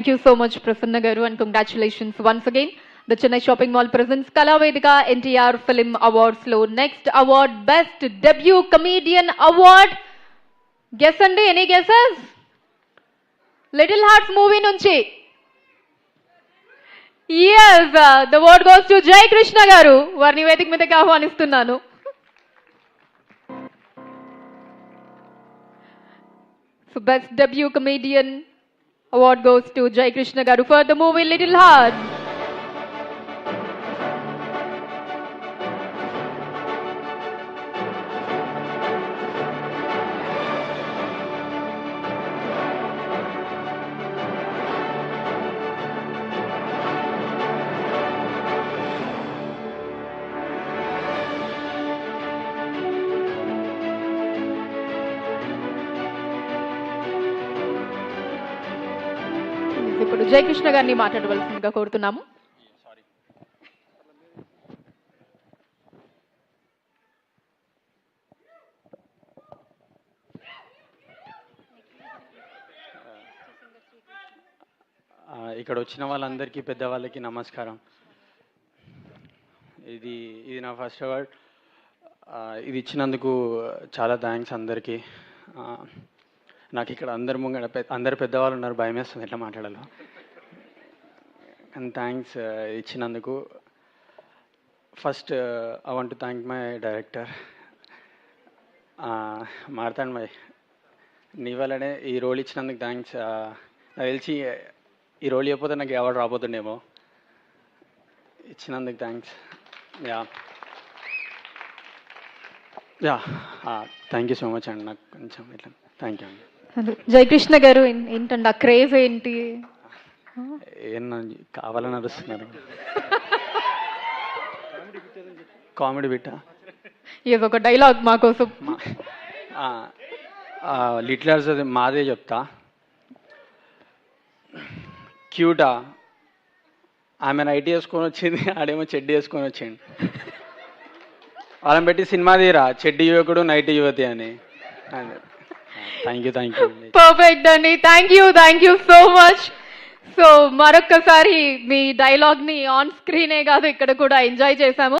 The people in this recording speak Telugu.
Thank you so much, Prasanna Garu, and congratulations once again. The Chennai Shopping Mall presents Kalavedika NTR Film Awards lo next award, Best Debut Comedian Award. Guess andi, any guesses? Little Hearts movie nunchi. Yes, the award goes to Jai Krishna Garu. Varni Vedik మీదకి ఆహ్వానిస్తున్నాను. So Best Debut Comedian Award goes to Jai Krishna Garu for the movie Little Hearts. ఇప్పుడు జయకృష్ణ గారిని మాట్లాడవలసిందిగా కోరుతున్నాము. ఇక్కడ వచ్చిన వాళ్ళందరికీ పెద్దవాళ్ళకి నమస్కారం. ఇది నా ఫస్ట్ అవార్డ్. ఇది ఇచ్చినందుకు చాలా థ్యాంక్స్ అందరికీ. నాకు ఇక్కడ అందరు పెద్దవాళ్ళు ఉన్నారు, భయం వేస్తుంది ఎట్లా మాట్లాడాలో. అండ్ థ్యాంక్స్ ఇచ్చినందుకు. First I want to thank my director Marthand Bhai. నీ వల్లనే ఈ రోల్ ఇచ్చినందుకు థ్యాంక్స్. నాకు తెలిసి ఈ రోల్ చెప్పితే నాకు అవార్డు రాబోతుండేమో. ఇచ్చినందుకు thanks. Yeah thank you so much అండి. నాకు కొంచెం ఇట్లా థ్యాంక్ యూ అండి. జయకృష్ణ గారు ఏంటండి ఆ క్రేజ్ ఏంటి? ఏమన్నా కావాలని అరుస్తున్నారు? కామెడీ బిట్టా ఏదో ఒక డైలాగ్ మా కోసం. లిటిల్ హార్ట్స్ అది మాదే చెప్తా. క్యూటా, ఆమె నైట్ వేసుకొని వచ్చింది, ఆడేమో చెడ్డీ వేసుకొని వచ్చిండు. వాళ్ళని పెట్టి సినిమా తీరా, చెడ్డీ యువకుడు నైట్ యువతి అని. Thank you. పర్ఫెక్ట్ అండి. Thank you so much. So మరొక్కసారి మీ డైలాగ్ ని ఆన్ స్క్రీనే కాదు ఇక్కడ కూడా ఎంజాయ్ చేశాము.